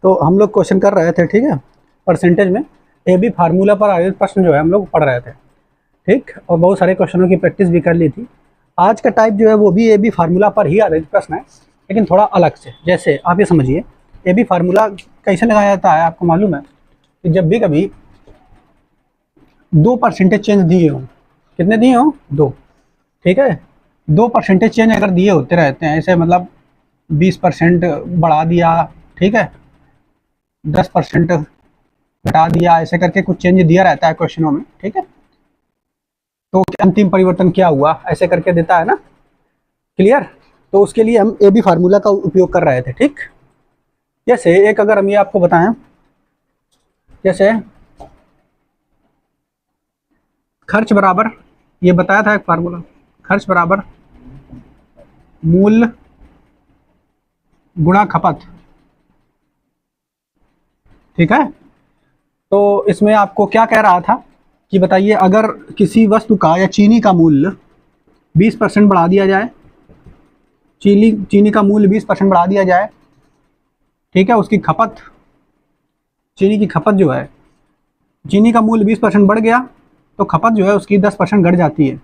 तो हम लोग क्वेश्चन कर रहे थे, ठीक है, परसेंटेज में ए बी फार्मूला पर आधारित प्रश्न जो है हम लोग पढ़ रहे थे, ठीक, और बहुत सारे क्वेश्चनों की प्रैक्टिस भी कर ली थी। आज का टाइप जो है वो भी ए बी फार्मूला पर ही आधारित प्रश्न है, लेकिन थोड़ा अलग से। जैसे आप ये समझिए, ए बी फार्मूला कैसे लगाया जाता है, आपको मालूम है कि जब भी कभी 2 परसेंटेज चेंज दिए हों, कितने दिए हों, 2, ठीक है, 2 परसेंटेज चेंज अगर दिए होते रहते हैं, ऐसे मतलब 20% बढ़ा दिया, ठीक है, 10% घटा दिया, ऐसे करके कुछ चेंज दिया रहता है क्वेश्चनों में, ठीक है। तो अंतिम परिवर्तन क्या हुआ, ऐसे करके देता है ना, क्लियर। तो उसके लिए हम ए बी फार्मूला का उपयोग कर रहे थे, ठीक। जैसे एक अगर हम ये आपको बताएं, जैसे खर्च बराबर, ये बताया था एक फार्मूला, खर्च बराबर मूल्य गुणा खपत, ठीक है। तो इसमें आपको क्या कह रहा था कि बताइए, अगर किसी वस्तु का या चीनी का मूल्य 20% बढ़ा दिया जाए, चीनी का मूल्य 20% बढ़ा दिया जाए, ठीक है, उसकी खपत, चीनी की खपत जो है, चीनी का मूल्य 20% बढ़ गया तो खपत जो है उसकी 10% घट जाती है।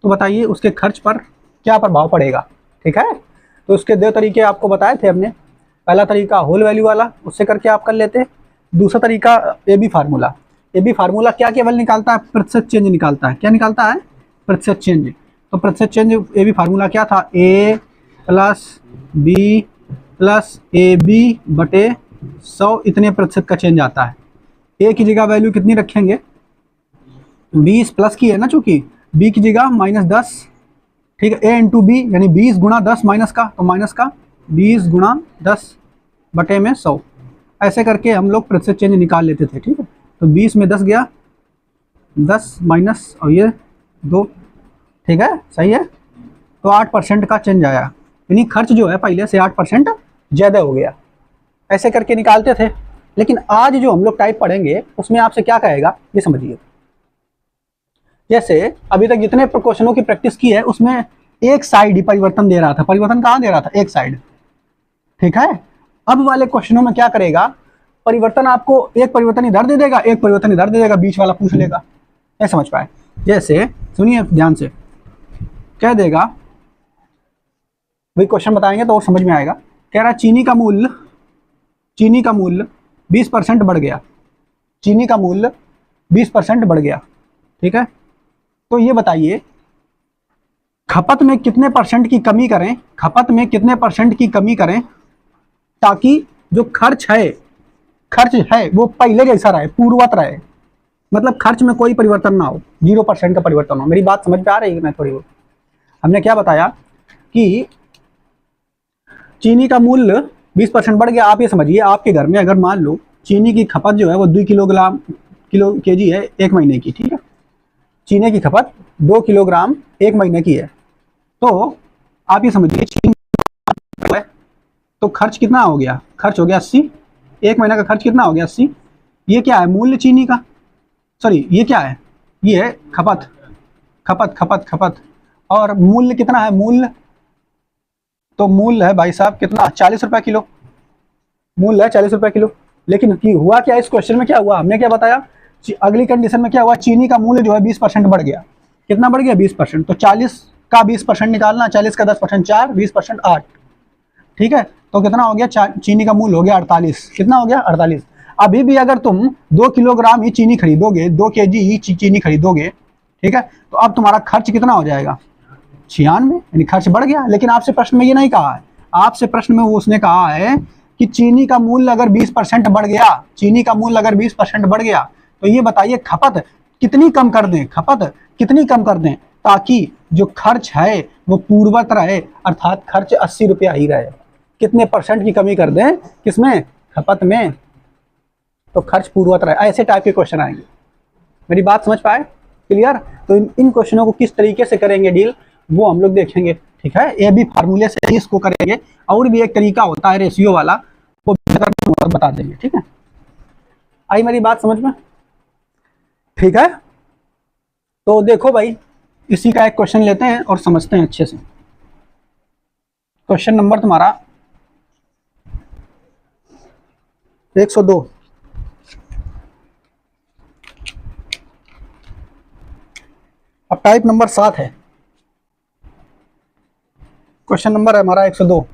तो बताइए उसके खर्च पर क्या प्रभाव पड़ेगा, ठीक है। तो उसके 2 तरीके आपको बताए थे हमने। पहला तरीका होल वैल्यू वाला, उससे करके आप कर लेते। दूसरा तरीका A B formula. A B formula क्या केवल निकालता है, प्रतिशत चेंज निकालता है। क्या निकालता है, प्रतिशत चेंज। तो प्रतिशत चेंज ए बी फार्मूला क्या था, A plus B plus A B बटे 100, इतने प्रतिशत का चेंज आता है। ए की जगह वैल्यू कितनी रखेंगे, 20 प्लस की है ना, चूंकि बी की जगह -10, ठीक है, ए इंटू बी यानी 20 गुणा 10 माइनस का, तो माइनस का 20 गुणा 10 बटे में 100, ऐसे करके हम लोग प्रतिशत चेंज निकाल लेते थे, ठीक है। तो 20 में 10 गया, 10 माइनस और ये 2, ठीक है, सही है। तो 8% का चेंज आया, यानी खर्च जो है पहले से 8% ज़्यादा हो गया, ऐसे करके निकालते थे। लेकिन आज जो हम लोग टाइप पढ़ेंगे उसमें आपसे क्या कहेगा, ये समझिए। जैसे अभी तक जितने क्वेश्चनों की प्रैक्टिस की है उसमें एक साइड ही परिवर्तन दे रहा था। परिवर्तन कहाँ दे रहा था, एक साइड, ठीक है। अब वाले क्वेश्चनों में क्या करेगा, परिवर्तन आपको एक परिवर्तन इधर दे देगा, एक परिवर्तन इधर दे देगा, बीच वाला पूछ लेगा। नहीं समझ पाए, जैसे सुनिए ध्यान से, कह देगा, वही क्वेश्चन बताएंगे तो समझ में आएगा। कह रहा चीनी का मूल्य 20% बढ़ गया, चीनी का मूल्य 20% बढ़ गया, ठीक है। तो ये बताइए खपत में कितने परसेंट की कमी करें, खपत में कितने परसेंट की कमी करें ताकि जो खर्च है वो पहले जैसा रहे, पूर्ववत रहे। मतलब खर्च में कोई परिवर्तन ना हो, 0% का परिवर्तन हो। मेरी बात समझ में आ रही है मैं थोड़ी बहुत। हमने क्या बताया कि चीनी का मूल्य 20% बढ़ गया। आप ये समझिए, आपके घर में अगर मान लो चीनी की खपत जो है वो 2 किलो केजी है एक महीने की, ठीक है। चीनी की खपत 2 किलोग्राम एक महीने की है। तो आप ये समझिए चीनी है तो खर्च कितना हो गया, खर्च हो गया 80, एक महीने का खर्च कितना हो गया 80। ये क्या है, मूल्य चीनी का, सॉरी ये क्या है, ये है खपत, खपत खपत खपत। और मूल्य कितना है, मूल्य, तो मूल्य है भाई साहब कितना, 40 रुपये किलो, मूल्य है 40 रुपये किलो। लेकिन हुआ क्या इस क्वेश्चन में, क्या हुआ, हमने क्या बताया, अगली कंडीशन में क्या हुआ, चीनी का मूल्य जो है 20% बढ़ गया। कितना बढ़ गया, 20%। तो 40 का 20% निकालना, 40 का 10% 4, 20% 8, ठीक है। तो कितना हो गया, चीनी का मूल्य हो गया 48, कितना हो गया 48। अभी भी अगर तुम 2 किलोग्राम ही चीनी खरीदोगे, 2 केजी ही चीनी खरीदोगे, ठीक है, तो अब तुम्हारा खर्च कितना हो जाएगा, 96, यानी खर्च बढ़ गया। लेकिन आपसे प्रश्न में ये नहीं कहा है, आपसे प्रश्न में वो उसने कहा है कि चीनी का मूल्य अगर 20% बढ़ गया, चीनी का मूल्य अगर 20% बढ़ गया तो ये बताइए खपत कितनी कम कर दें, खपत कितनी कम कर दें ताकि जो खर्च है वो पूर्ववत रहे, अर्थात खर्च 80 रुपया ही रहे। कितने परसेंट की कमी कर दें, किसमें, खपत में, तो खर्च पूर्ववत रहे। ऐसे टाइप के क्वेश्चन आएंगे। मेरी बात समझ पाए, क्लियर। तो इन क्वेश्चनों को किस तरीके से करेंगे डील, वो हम लोग देखेंगे, ठीक है। ए बी फार्मूले से इसको करेंगे। और भी एक तरीका होता है रेशियो वाला, वो बता देंगे, ठीक है। आई मेरी बात समझ में, ठीक है। तो देखो भाई, इसी का एक क्वेश्चन लेते हैं और समझते हैं अच्छे से। क्वेश्चन नंबर तुम्हारा 102। अब टाइप नंबर 7 है, क्वेश्चन नंबर है हमारा 102।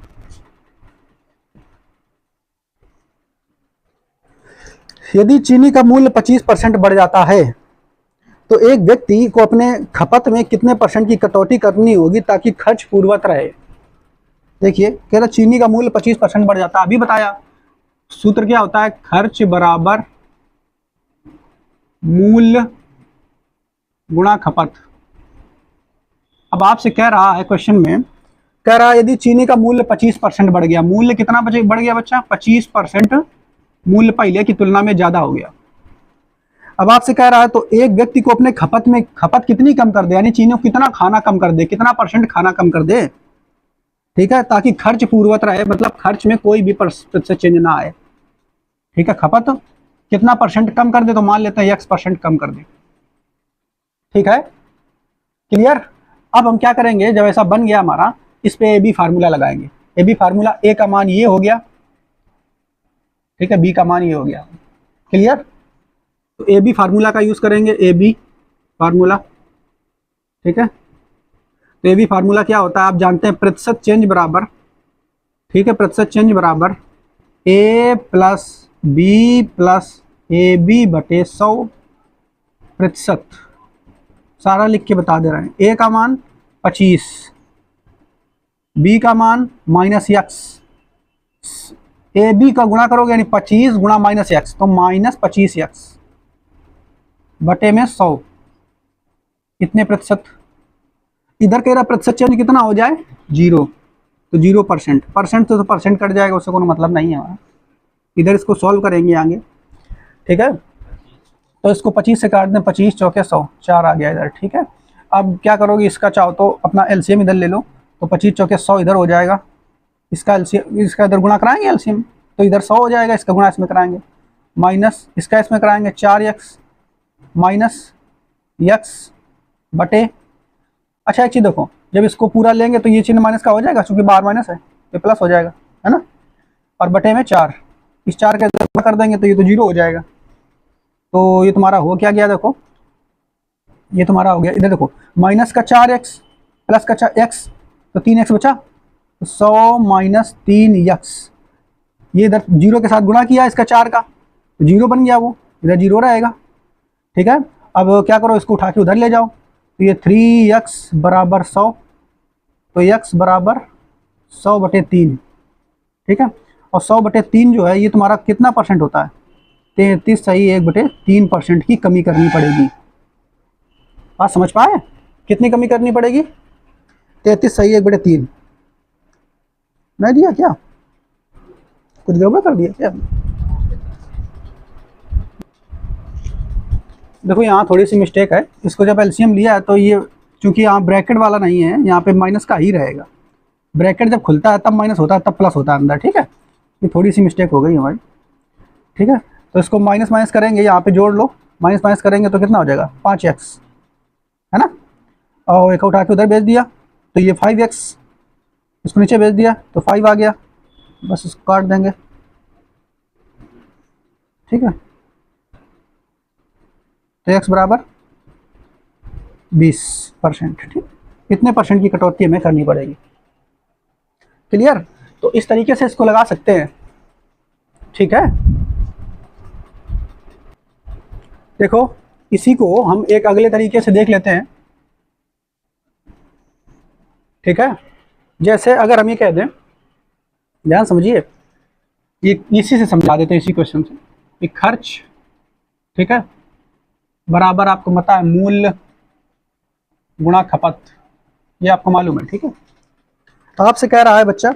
यदि चीनी का मूल्य 25% बढ़ जाता है तो एक व्यक्ति को अपने खपत में कितने % की कटौती करनी होगी ताकि खर्च पूर्ववत रहे। देखिए कह रहा चीनी का मूल्य 25% बढ़ जाता है, अभी बताया सूत्र क्या होता है, खर्च बराबर मूल्य गुणा खपत। अब आपसे कह रहा है क्वेश्चन में, कह रहा है यदि चीनी का मूल्य 25% बढ़ गया, मूल्य कितना बढ़ गया बच्चा, 25% मूल्य पहले की तुलना में ज्यादा हो गया। अब आपसे कह रहा है तो एक व्यक्ति को अपने खपत कितनी कम कर दे, यानी चीनी को कितना खाना कम कर दे, कितना % खाना कम कर दे, ठीक है, ताकि खर्च पूर्ववत रहे, मतलब खर्च में कोई भी प्रतिशत चेंज ना आए। ठीक है, खपत कितना % कम कर दे, तो मान लेते हैं X% कम कर दे। ठीक है, क्लियर। अब हम क्या करेंगे, जब ऐसा बन गया हमारा, इस पे AB फार्मूला लगाएंगे। AB फार्मूला, A का मान ये हो गया, ठीक है, B का मान ये हो गया। क्लियर, तो AB फार्मूला का यूज करेंगे, AB फार्मूला। ठीक है, तो AB फार्मूला क्या होता है आप जानते हैं, प्रतिशत चेंज बराबर, ठीक है, प्रतिशत चेंज बराबर A plus B plus AB बटे 100%। सारा लिख के बता दे रहे हैं। A का मान 25, B का मान -x, AB का गुणा करोगे यानी 25 गुणा -x, तो -25x बटे में 100, कितने प्रतिशत। इधर कह रहा प्रतिशत चेंज कितना हो जाए, 0, तो 0%, तो परसेंट कट जाएगा, उससे कोई मतलब नहीं है हमारा। इधर इसको सॉल्व करेंगे आगे, ठीक है, तो इसको 25 से काट दें, 25 चौके 100, 4 आ गया इधर। ठीक है, अब क्या करोगे, इसका चाहो तो अपना एलसीएम इधर ले लो, तो 25 चौके 100 इधर हो जाएगा, इसका एलसीएम, इसका इधर गुणा कराएंगे एलसीएम, तो इधर 100 हो जाएगा, इसका गुणा इसमें कराएंगे, माइनस इसका इसमें कराएंगे 4x माइनस x बटे। अच्छा एक चीज़ देखो, जब इसको पूरा लेंगे तो ये चिन्ह माइनस का हो जाएगा, क्योंकि बाहर माइनस है, ये प्लस हो जाएगा, है ना, और बटे में 4, इस 4 के कर देंगे तो ये तो 0 हो जाएगा। तो ये तुम्हारा हो क्या गया, देखो ये तुम्हारा हो गया, इधर देखो माइनस का 4x प्लस का x, तो 3x बचा, तो 100 माइनस 3x, ये इधर 0 के साथ गुणा किया इसका 4 का, तो 0 बन गया, वो इधर 0 रहेगा। ठीक है, अब क्या करो, इसको उठा के उधर ले जाओ, तो ये 3x बराबर 100, तो x बराबर 100 बटे 3। ठीक है, और 100 बटे 3 जो है ये तुम्हारा कितना % होता है, 33 सही 1/3% की कमी करनी पड़ेगी। बात समझ पाए, कितनी कमी करनी पड़ेगी, 33 सही 1/3। नहीं दिया क्या, कुछ गड़बड़ कर दिया क्या। देखो यहाँ थोड़ी सी मिस्टेक है, इसको जब एलसीएम लिया है तो ये चूंकि यहाँ ब्रैकेट वाला नहीं है, यहाँ पे माइनस का ही रहेगा, ब्रैकेट जब खुलता है तब माइनस होता है, तब प्लस होता है अंदर। ठीक है, ये थोड़ी सी मिस्टेक हो गई हमारी। ठीक है, तो इसको माइनस माइनस करेंगे, यहाँ पे जोड़ लो, माइनस माइनस करेंगे तो कितना हो जाएगा, 5x, है ना, और एक उठा के उधर भेज दिया, तो ये 5x, इसको नीचे भेज दिया तो 5 आ गया, बस इसको काट देंगे। ठीक है, तो x बराबर 20%। ठीक, कितने % की कटौती हमें करनी पड़ेगी। क्लियर, तो इस तरीके से इसको लगा सकते हैं। ठीक है, देखो इसी को हम एक अगले तरीके से देख लेते हैं। ठीक है, जैसे अगर हम ये कह दें, ध्यान समझिए, ये इसी से समझा देते हैं, इसी क्वेश्चन से, कि खर्च, ठीक है, बराबर आपको पता है मूल्य गुणा खपत, ये आपको मालूम है। ठीक है, तो आपसे कह रहा है बच्चा,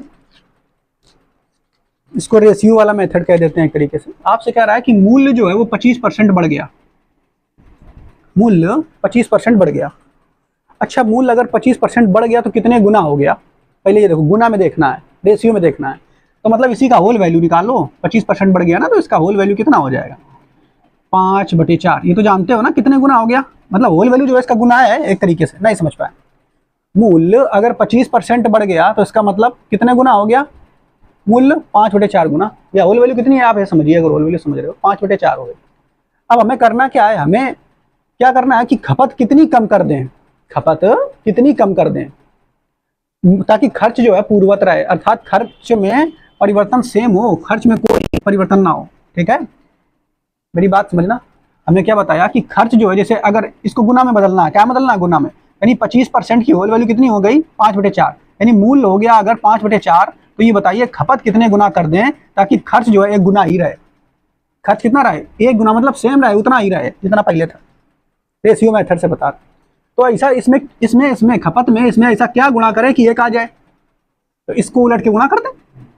इसको रेशियो वाला मेथड कह देते हैं एक तरीके से, आपसे कह रहा है कि मूल्य जो है वो 25% बढ़ गया, मूल्य 25% बढ़ गया। अच्छा, मूल्य अगर 25% बढ़ गया तो कितने गुना हो गया, पहले ये देखो, गुना में देखना है, रेशियो में देखना है, तो मतलब इसी का होल वैल्यू निकालो। 25% बढ़ गया ना, तो इसका होल वैल्यू कितना हो जाएगा, 5/4। ये तो जानते हो ना कितने गुना हो गया, मतलब होल वैल्यू जो है इसका गुना है, एक तरीके से नहीं समझ पाए। मूल्य अगर 25% बढ़ गया तो इसका मतलब कितने गुना हो गया, मूल्य 5/4 गुना, या होल वैल्यू कितनी है आप ये समझिए, अगर होल वैल्यू समझ रहे हो 5/4 हो गई। अब हमें करना क्या है, हमें क्या करना है कि खपत कितनी कम कर दें, खपत कितनी कम कर दें ताकि खर्च जो है पूर्ववत रहे, अर्थात खर्च में परिवर्तन सेम हो, खर्च में कोई परिवर्तन ना हो। ठीक है, मेरी बात समझना। हमने क्या बताया कि खर्च जो है, जैसे अगर इसको गुना में बदलना है, क्या बदलना है गुना में, यानी 25% की होल वैल्यू कितनी हो गई 5/4, यानी मूल हो गया अगर 5/4, तो ये बताइए खपत कितने गुना कर दें ताकि खर्च जो है एक गुना ही रहे। खर्च कितना रहे, एक गुना मतलब सेम रहे, उतना ही रहे जितना पहले था, रेशियो मेथड से बता। तो ऐसा इसमें इसमें इसमें खपत में इसमें ऐसा क्या गुणा करें कि एक आ जाए, तो इसको उलट के गुणा कर दें,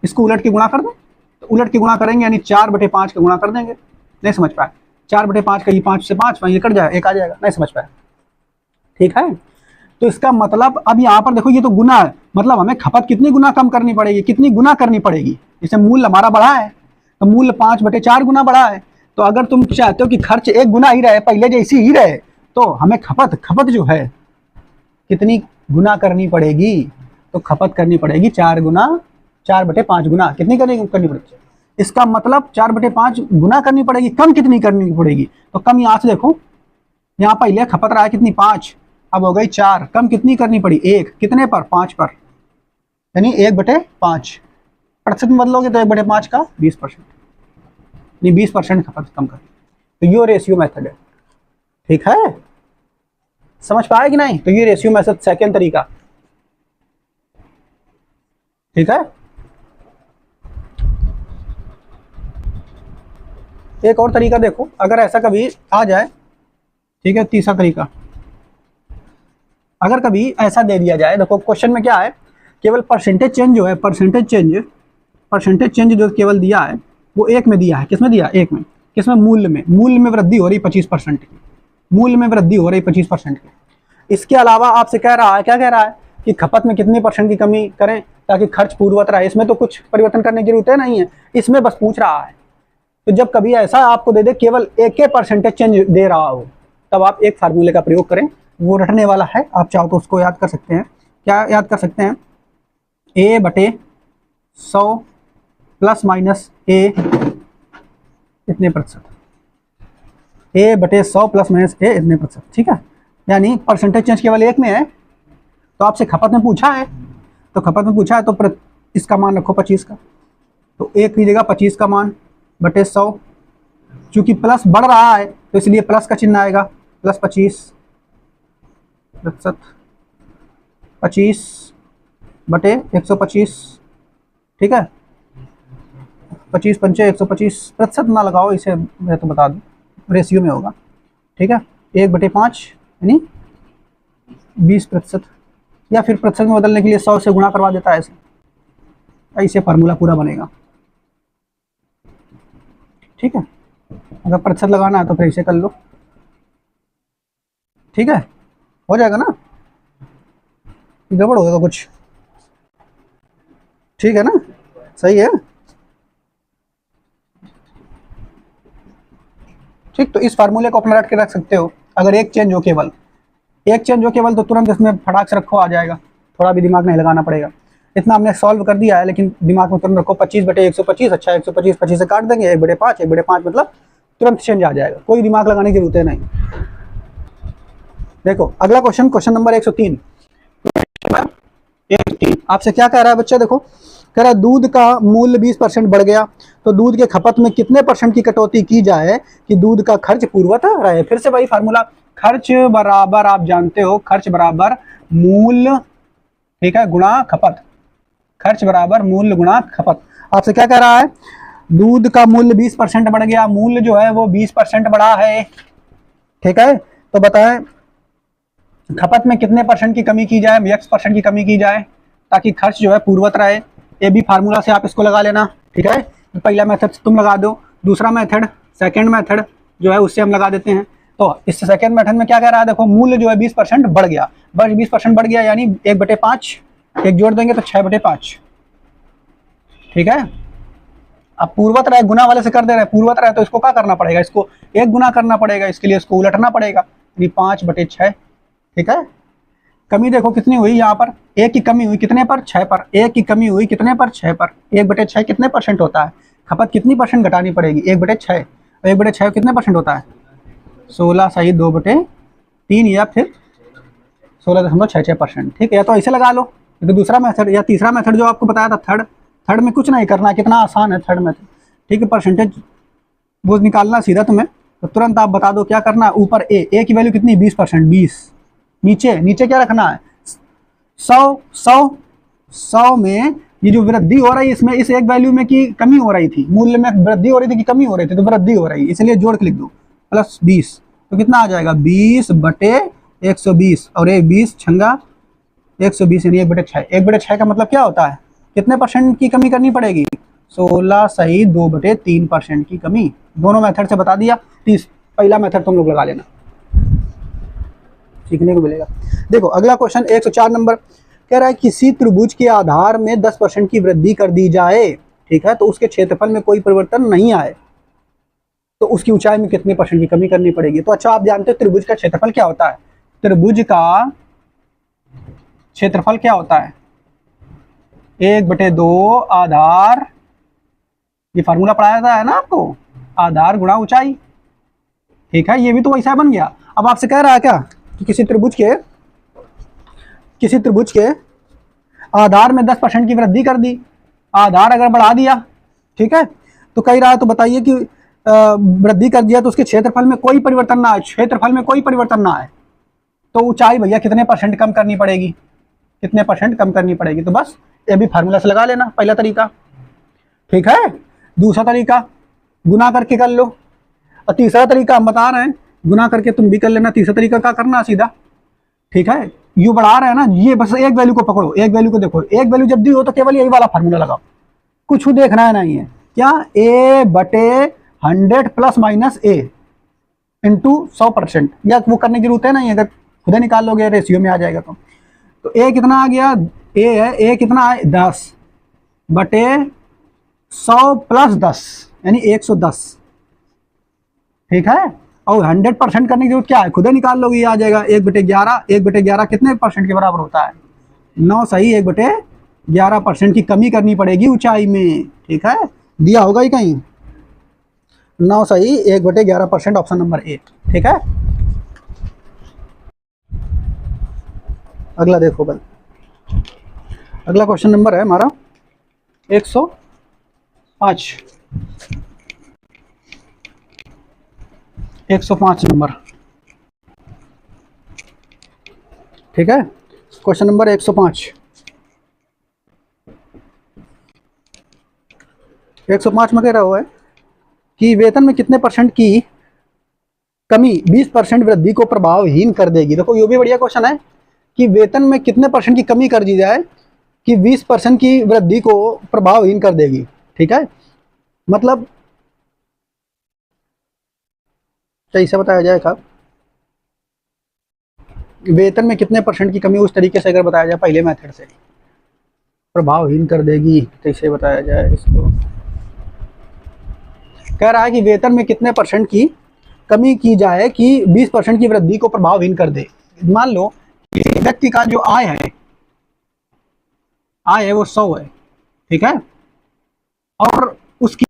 इसको उलट के गुणा कर दें, तो उलट के गुणा करेंगे यानी 4/5 का गुणा कर देंगे। नहीं समझ पाए, 4/5 का, ये 5 से 5 ये कट जाए, एक आ जाएगा। नहीं समझ पाए, ठीक है। तो इसका मतलब अब यहाँ पर देखो, ये तो गुना है, मतलब हमें खपत कितनी गुना कम करनी पड़ेगी, कितनी गुना करनी पड़ेगी। जैसे मूल्य हमारा बढ़ा है तो मूल्य 5/4 गुना बढ़ा है, तो अगर तुम चाहते हो कि खर्च एक गुना ही रहे, पहले जैसी ही रहे, तो हमें खपत जो है कितनी गुना करनी पड़ेगी, तो खपत करनी पड़ेगी 4/5 गुना। कितनी करनी पड़ेगी, इसका मतलब 4/5 गुना करनी पड़ेगी। कम कितनी करनी पड़ेगी, तो कम यहाँ से देखो, यहाँ पहले खपत रहा है कितनी 5, अब हो गई 4, कम कितनी करनी पड़ी 1, कितने पर 5 पर, यानी 1/5 प्रतिशत में बदलोगे तो 1/5 का 20%, यानी 20% खपत कम कर। तो ये रेशियो मेथड है, ठीक है, समझ पाए कि नहीं। तो ये रेशियो मेथड सेकेंड तरीका, ठीक है। एक और तरीका देखो, अगर ऐसा कभी आ जाए, ठीक है, तीसरा तरीका, अगर कभी ऐसा दे दिया जाए, देखो क्वेश्चन में क्या है, केवल परसेंटेज चेंज जो है, परसेंटेज चेंज जो केवल दिया है वो एक में दिया है। किसमें दिया, एक में, किसमें, मूल्य में वृद्धि हो रही 25% की, मूल्य में वृद्धि हो रही 25% की। इसके अलावा आपसे कह रहा है, क्या कह रहा है कि खपत में कितने % की कमी करें ताकि खर्च पूर्ववत रहे। इसमें तो कुछ परिवर्तन करने की जरूरत नहीं है, इसमें बस पूछ रहा है। तो जब कभी ऐसा आपको दे दे केवल एक परसेंटेज चेंज दे रहा हो, तब आप एक फार्मूले का प्रयोग करें, वो रटने वाला है, आप चाहो तो उसको याद कर सकते हैं। क्या याद कर सकते हैं, A/100 प्लस माइनस A इतने प्रतिशत, A/100 प्लस माइनस A इतने प्रतिशत, ठीक है। यानी परसेंटेज चेंज केवल एक में है, तो आपसे खपत में पूछा है, तो खपत में पूछा है तो इसका मान रखो 25 का, तो एक की जगह 25 का मान बटे 100, चूंकि प्लस बढ़ रहा है तो इसलिए प्लस का चिन्ह आएगा, प्लस 25%, 25 बटे 125, ठीक है। 25 पंचे 125, प्रतिशत ना लगाओ इसे, मैं तो बता दूं रेशियो में होगा, ठीक है। 1/5 यानी 20%, या फिर प्रतिशत में बदलने के लिए 100 से गुणा करवा देता है ऐसे फार्मूला पूरा बनेगा, ठीक है। अगर प्रतिशत लगाना है तो फिर इसे कर लो, ठीक है, हो जाएगा ना, गड़बड़ होगा कुछ, ठीक है ना, सही है, ठीक। तो इस फार्मूले को अपना रट के रख सकते हो। अगर एक चेंज हो केवल, तो तुरंत इसमें फटाक से रखो, आ जाएगा, थोड़ा भी दिमाग नहीं लगाना पड़ेगा। इतना हमने सॉल्व कर दिया है, लेकिन दिमाग में तुरंत रखो 25/125, अच्छा 125 25 से काट देंगे, 1/5 मतलब तुरंत चेंज आ जाएगा, कोई दिमाग लगाने की जरूरत है नहीं। देखो अगला क्वेश्चन नंबर 103, आपसे क्या कह रहा है बच्चा, देखो कह रहा है दूध का मूल्य 20% बढ़ गया, तो दूध के खपत में कितने % की कटौती की जाए कि दूध का खर्च पूर्ववत रहे। फिर से वही फार्मूला, खर्च बराबर, आप जानते हो खर्च बराबर मूल्य, ठीक है, गुणा खपत, खर्च बराबर मूल्य गुणा खपत। आपसे क्या कह रहा है, दूध का मूल्य 20% बढ़ गया, मूल्य जो है वो 20% बढ़ा है, ठीक है। तो बताएं खपत में कितने % की कमी की जाए, x% की कमी की जाए ताकि खर्च जो है पूर्ववत रहे। ये भी फार्मूला से आप इसको लगा लेना, ठीक है। पहला मेथड तुम लगा दो, दूसरा मेथड, सेकंड मेथड जो है उससे हम लगा देते हैं। तो इस सेकंड मेथड में क्या कह रहा है, देखो मूल्य जो है 20% बढ़ गया, 20% बढ़ गया यानी 1/5, एक जोड़ देंगे तो 6/5, ठीक है। अब पूर्ववत रहे, गुना वाले से कर दे रहे हैं, पूर्ववत रहे तो इसको क्या करना पड़ेगा, इसको एक गुना करना पड़ेगा, इसके लिए इसको उलटना पड़ेगा, यानी 5/6, ठीक है। कमी देखो कितनी हुई यहाँ पर, 1 की कमी हुई कितने पर, 6 पर। 1 की कमी हुई कितने पर, 6 पर। 1/6 कितने परसेंट होता है, खपत कितनी परसेंट घटानी पड़ेगी, 1/6। 1/6 कितने परसेंट होता है, 16 सही 2/3 या फिर 16.66%। ठीक है, या तो ऐसे लगा लो, ये तो दूसरा मेथड, या तीसरा मेथड जो आपको बताया था थर्ड। थर्ड में कुछ नहीं करना, कितना आसान है थर्ड मेथड। ठीक है, परसेंटेज वो निकालना सीधा तुम्हें, तो तुरंत आप बता दो क्या करना है। ऊपर ए की वैल्यू कितनी, 20%, 20। नीचे नीचे क्या रखना है, 100 में ये जो वृद्धि हो रही है इसमें, इस एक वैल्यू में की कमी हो रही थी, मूल्य में वृद्धि हो रही थी कि कमी हो रही थी, तो वृद्धि हो रही है, इसलिए जोड़ के लिख दो +20। तो कितना आ जाएगा, 20/120, और ये 20 छंगा 120 यानी 1/6। 1/6 का मतलब क्या होता है, कितने परसेंट की कमी करनी पड़ेगी, 16 सही 2/3% की कमी। दोनों मेथड से बता दिया। पहला मेथड तुम लोग लगा लेना, सीखने को मिलेगा। देखो अगला क्वेश्चन 104 नंबर कह रहा है किसी त्रिभुज के आधार में 10% की वृद्धि कर दी जाए, ठीक है, तो उसके क्षेत्रफल में कोई परिवर्तन नहीं आए, तो उसकी ऊंचाई में कितने परसेंट की कमी करनी पड़ेगी। तो अच्छा आप जानते हो त्रिभुज का क्षेत्रफल क्या होता है, त्रिभुज का क्षेत्रफल क्या होता है, 1/2 आधार, ये फार्मूला पढ़ाया था है ना आपको, आधार गुणा ऊंचाई। ठीक है, ये भी तो वैसा बन गया। अब आपसे कह रहा है क्या कि किसी त्रिभुज के आधार में 10% की वृद्धि कर दी, आधार अगर बढ़ा दिया, ठीक है, तो कह रहा है तो बताइए कि वृद्धि कर दिया तो उसके क्षेत्रफल में कोई परिवर्तन ना आए, क्षेत्रफल में कोई परिवर्तन ना आए, तो ऊंचाई भैया कितने परसेंट कम करनी पड़ेगी, कितने परसेंट कम करनी पड़ेगी। तो बस ये भी फार्मूला से लगा लेना, पहला तरीका। ठीक है, दूसरा तरीका गुना करके कर लो, और तीसरा तरीका हम बता रहे हैं गुना करके तुम भी कर लेना। तीसरा तरीका क्या करना सीधा, ठीक है, यू बढ़ा रहे हैं ना, ये बस एक वैल्यू को पकड़ो, एक वैल्यू को देखो, एक वैल्यू जब दी हो तो केवल यही वाला फार्मूला लगाओ, कुछ देखना है नहीं है क्या, A/100 ± A इंटू 100%, या वो करने की जरूरत है नहीं, अगर खुद निकाल लोगे रेशियो में आ जाएगा। तो A कितना आ गया, A है, A कितना है 10/100 + 10 यानी 110। ठीक है, और 100% करने की जरूरत क्या है, खुद ही निकाल लोगे, आ जाएगा 1/11। 1/11 कितने परसेंट के बराबर होता है, 9 सही 1/11% की कमी करनी पड़ेगी ऊंचाई में। ठीक है, दिया होगा ही कहीं, 9 सही 1/11%, ऑप्शन नंबर ए। ठीक है, अगला देखो बल, अगला क्वेश्चन नंबर है हमारा 105 नंबर। ठीक है, क्वेश्चन नंबर 105 में कह रहा हुआ है कि वेतन में कितने परसेंट की कमी 20% वृद्धि को प्रभावहीन कर देगी। देखो ये भी बढ़िया क्वेश्चन है कि वेतन में कितने परसेंट की कमी कर दी जाए कि 20% की वृद्धि को प्रभावहीन कर देगी। ठीक है, मतलब कैसे बताया जाए साहब, वेतन में कितने परसेंट की कमी उस तरीके से अगर बताया जाए पहले मेथड से, प्रभावहीन कर देगी, कैसे बताया जाए इसको। कह रहा है कि वेतन में कितने परसेंट की कमी की जाए कि 20% की वृद्धि को प्रभावहीन कर दे। मान लो किसी व्यक्ति का जो आय है वो 100 है, ठीक है, और उसकी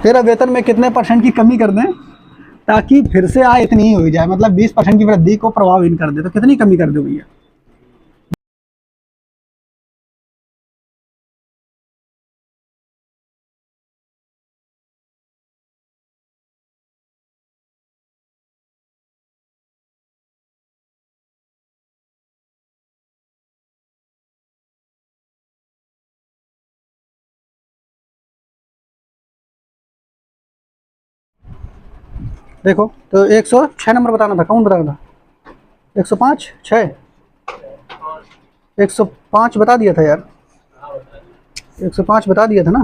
तेरा वेतन में कितने परसेंट की कमी कर दें ताकि फिर से आय इतनी ही हो जाए, मतलब 20% की वृद्धि को प्रभावहीन कर दे, तो कितनी कमी कर दो भैया। देखो तो 106 नंबर बताना था, कौन बताना था, 105 6 105 बता दिया था यार, 105 बता दिया था ना,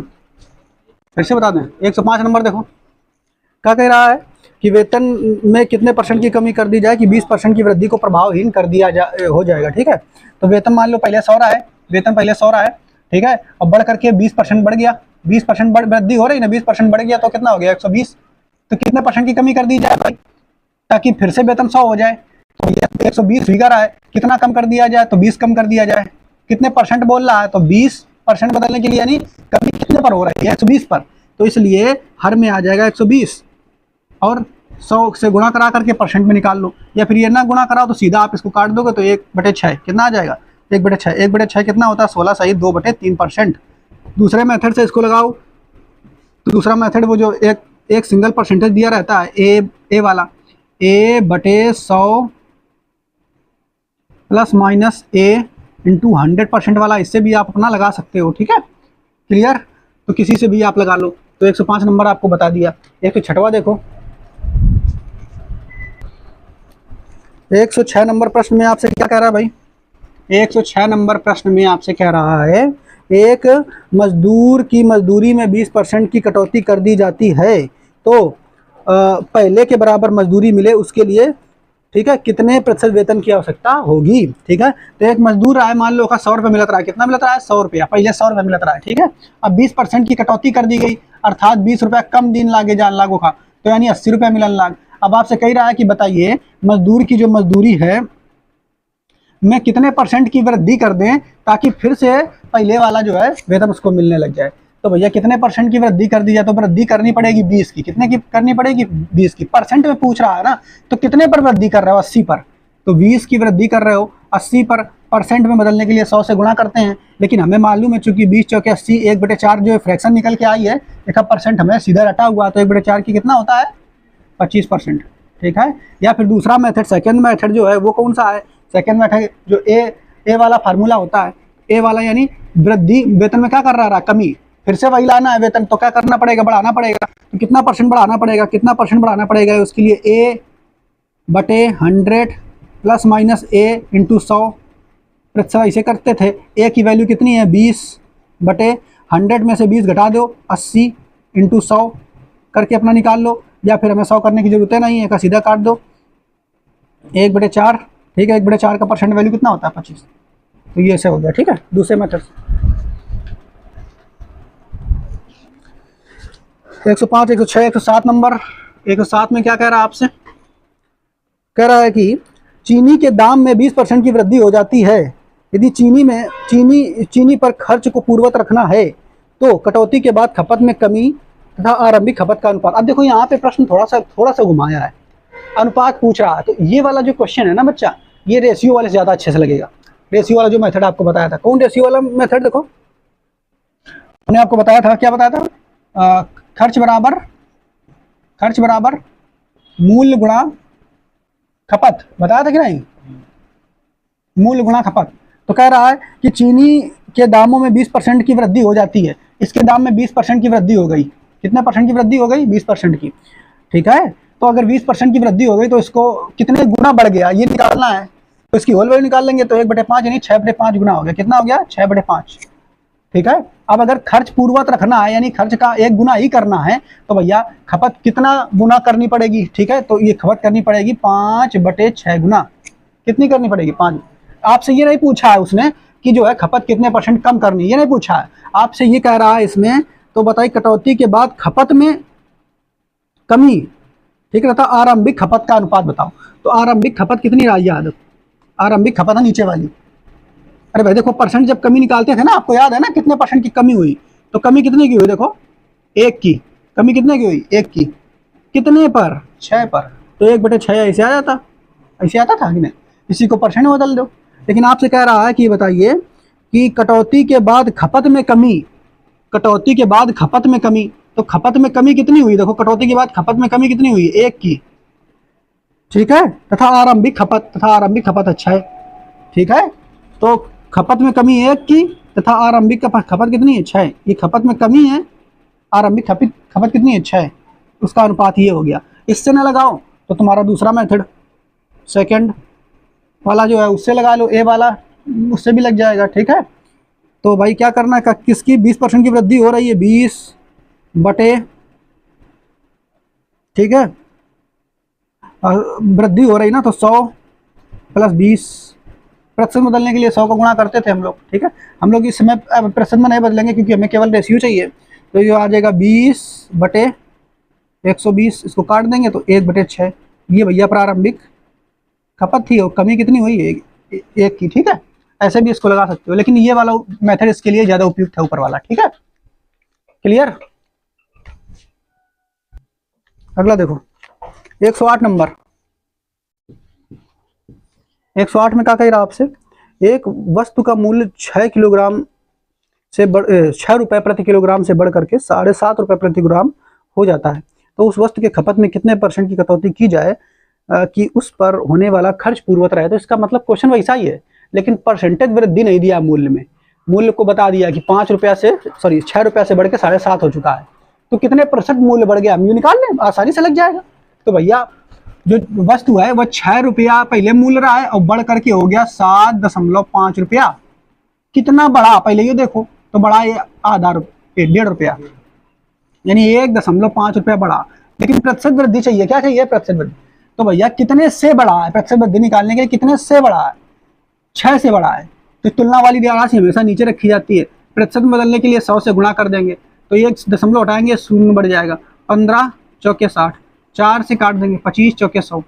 फिर से बता दें। 105 नंबर देखो क्या कह रहा है कि वेतन में कितने परसेंट की कमी कर दी जाए कि 20% की वृद्धि को प्रभावहीन कर दिया हो जाएगा। ठीक है, तो वेतन मान लो पहले 100 रहा है, वेतन पहले 100 रहा है, ठीक है, अब बढ़ करके 20% बढ़ गया, 20% वृद्धि हो रही ना, 20% बढ़ गया तो कितना हो गया 120। तो कितने परसेंट की कमी कर दी जाए भाई, ताकि फिर से वेतन 100 हो जाए। तो ये 120 फिगर है, कितना कम कर दिया जाए, तो 20 कम कर दिया जाए। कितने परसेंट बोल रहा है, तो 20% बदलने के लिए यानी कमी कितने पर हो रही है, 120 पर, तो इसलिए हर में आ जाएगा 120 और 100 से गुणा करा करके परसेंट में निकाल लो, या फिर ये ना गुणा कराओ तो सीधा आप इसको काट दोगे तो 1/6 कितना आ जाएगा, 1/6, 1/6 कितना होता है 16 सही 2/3%। दूसरे मेथड से इसको लगाओ, तो दूसरा मेथड वो जो एक सिंगल परसेंटेज दिया रहता है ए वाला, A/100 plus minus A into 100% वाला, इससे भी आप अपना लगा सकते हो। ठीक है, क्लियर, तो किसी से भी आप लगा लो। तो 105 नंबर आपको बता दिया। 106वां देखो, 106 नंबर प्रश्न में आपसे क्या कह रहा है भाई, 106 नंबर प्रश्न में आपसे कह रहा है एक मजदूर की मजदूरी में 20% की कटौती कर दी जाती है, तो पहले के बराबर मजदूरी मिले उसके लिए, ठीक है, कितने प्रतिशत वेतन की आवश्यकता होगी। ठीक है, तो एक मजदूर है, मान लो का 100 रुपये मिलता रहा है, कितना मिलता रहा है 100 रुपया, पहले 100 रुपये मिलता रहा है। ठीक है, अब 20% की कटौती कर दी गई, अर्थात 20 रुपया कम दिन लागे जान लागो का, तो यानी 80 रुपया मिलन लाग। अब आपसे कह रहा है कि बताइए मजदूर की जो मजदूरी है में कितने परसेंट की वृद्धि कर दें ताकि फिर से पहले वाला जो है वेतन उसको मिलने लग जाए। तो भैया कितने परसेंट की वृद्धि कर दी जाए, तो वृद्धि करनी पड़ेगी 20 की, कितने की करनी पड़ेगी 20 की, परसेंट में पूछ रहा है ना, तो कितने पर वृद्धि कर रहे हो 80 पर, तो 20 की वृद्धि कर रहे हो 80 पर, परसेंट में बदलने के लिए 100 से गुणा करते हैं, लेकिन हमें मालूम है चूंकि 20 चौके 80, 1/4 जो फ्रैक्शन निकल के आई है, देखा परसेंट हमें सीधा रटा हुआ, तो 1/4 की कितना होता है 25%। ठीक है, या फिर दूसरा मेथड, सेकेंड मेथड जो है वो कौन सा है, सेकेंड मेथड जो ए वाला फार्मूला होता है, ए वाला यानी वृद्धि वेतन में क्या कर रहा है कमी, फिर से वही लाना है वेतन, तो क्या करना पड़ेगा बढ़ाना पड़ेगा, तो कितना परसेंट बढ़ाना पड़ेगा, कितना परसेंट बढ़ाना पड़ेगा, उसके लिए A/100 plus minus A into 100 प्रतिशत ऐसे करते थे। ए की वैल्यू कितनी है 20/100 में से 20 घटा दो 80 इंटू 100 करके अपना निकाल लो, या फिर हमें 100 करने की जरूरत नहीं है, का सीधा काट दो 1/4। ठीक है, 1/4 का परसेंट वैल्यू कितना होता है 25, तो ये ऐसे हो गया। ठीक है, दूसरे मेथड से 105, 106, 107 नंबर, 107 में क्या कह रहा है आपसे, कह रहा है कि चीनी के दाम में 20% की वृद्धि हो जाती है, यदि चीनी पर खर्च को पूर्ववत रखना है तो कटौती के बाद खपत में कमी तथा आरंभिक खपत का अनुपात। अब देखो यहाँ पे प्रश्न थोड़ा सा घुमाया है, अनुपात पूछ रहा है, तो ये वाला जो क्वेश्चन है ना बच्चा, ये रेशियो वाले से ज़्यादा अच्छे से लगेगा। रेशियो वाला जो मेथड आपको बताया था, कौन रेशियो वाला मेथड, देखो मैंने आपको बताया था, क्या बताया था, खर्च बराबर मूल्य गुणा खपत, बताया था कि नहीं, मूल्य गुणा खपत। तो कह रहा है कि चीनी के दामों में 20% की वृद्धि हो जाती है, इसके दाम में 20% की वृद्धि हो गई, कितने परसेंट की वृद्धि हो गई 20% की। ठीक है, तो अगर 20% की वृद्धि हो गई तो इसको कितने गुना बढ़ गया ये निकालना है, तो इसकी होल वैल्यू निकाल लेंगे, तो 1/5 यानी 6/5 गुना हो गया, कितना हो गया 6/5। ठीक है, अब अगर खर्च पूर्ववत रखना है यानी खर्च का 1 गुना ही करना है, तो भैया खपत कितना गुना करनी पड़ेगी। ठीक है, तो ये खपत करनी पड़ेगी 5/6 गुना, कितनी करनी पड़ेगी 5। आपसे ये नहीं पूछा है उसने कि जो है खपत कितने परसेंट कम करनी, ये नहीं पूछा है, आपसे ये कह रहा है इसमें, तो बताइए कटौती के बाद खपत में कमी, ठीक रहता, आरंभिक खपत का अनुपात बताओ, तो आरंभिक खपत कितनी रही याद, आरंभिक खपत है नीचे वाली। अरे भाई देखो परसेंट जब कमी निकालते थे ना, आपको याद है ना कितने परसेंट की कमी हुई, तो कमी कितने की हुई, देखो 1 की, कमी कितने की हुई 1 की, कितने पर 6 पर, तो 1/6 ऐसे आ जाता, ऐसे आता था कि नहीं, इसी को परसेंट में बदल दो। लेकिन आपसे कह रहा है कि बताइए कि कटौती के बाद खपत में कमी, कटौती के बाद खपत में कमी, तो खपत में कमी कितनी हुई, देखो कटौती के बाद खपत में कमी कितनी हुई 1 की। ठीक है, तथा आरंभिक खपत अच्छा है। ठीक है, तो खपत में कमी 1 की तथा आरंभिक खपत कितनी है 6, ये खपत में कमी है, आरंभिक खपत कितनी है 6, उसका अनुपात ये हो गया। इससे ना लगाओ तो तुम्हारा दूसरा मेथड सेकंड वाला जो है उससे लगा लो, ए वाला उससे भी लग जाएगा। ठीक है, तो भाई क्या करना है, किसकी 20% की वृद्धि हो रही है 20 बटे, ठीक है वृद्धि हो रही ना, तो 100 प्लस 20 प्रतिशत बदलने के लिए 100 को गुणा करते थे हम लोग, ठीक है। हम लोग इस समय प्रतिशत में नहीं बदलेंगे क्योंकि हमें केवल रेशियो चाहिए। तो ये आ जाएगा 20/120, इसको काट देंगे तो 1/6। ये भैया प्रारंभिक खपत थी और कमी कितनी हुई है, एक की, ठीक है। ऐसे भी इसको लगा सकते हो, लेकिन ये वाला मेथड इसके लिए ज़्यादा उपयुक्त है, ऊपर वाला, ठीक है। क्लियर। अगला देखो 108 नंबर। 108 में क्या कह रहा आपसे, एक वस्तु का मूल्य 6 किलोग्राम से 6 रुपये प्रति किलोग्राम से बढ़ करके 7.5 रुपये प्रति ग्राम हो जाता है, तो उस वस्तु के खपत में कितने % की कटौती की जाए कि उस पर होने वाला खर्च पूर्ववत रहे। तो इसका मतलब क्वेश्चन वैसा ही है, लेकिन परसेंटेज वृद्धि नहीं दिया मूल्य में। मूल्य को बता दिया कि 6 रुपये से बढ़ के 7.5 हो चुका है, तो कितने % मूल्य बढ़ गया हम ये निकाल लें, आसानी से लग जाएगा। तो भैया जो वस्तु है वह 6 रुपया पहले मूल्य रहा है और बढ़ करके हो गया 7.5 रुपया। कितना बढ़ा पहले ये देखो, तो बढ़ा ये आधा रुपया, 1.5 रुपया, यानी 1.5 रुपया बढ़ा। लेकिन प्रतिशत वृद्धि चाहिए, क्या चाहिए, प्रतिशत वृद्धि। तो भैया कितने से बढ़ा है, प्रतिशत वृद्धि निकालने के लिए कितने से बढ़ा है, 6 से बढ़ा है। तो तुलना वाली राशि हमेशा नीचे रखी जाती है। प्रतिशत बदलने के लिए 100 से गुणा कर देंगे, तो 1 दशमलव हटाएंगे, 0 बढ़ जाएगा। 15 चौके 60, 4 से काट देंगे, 25 चौके 100।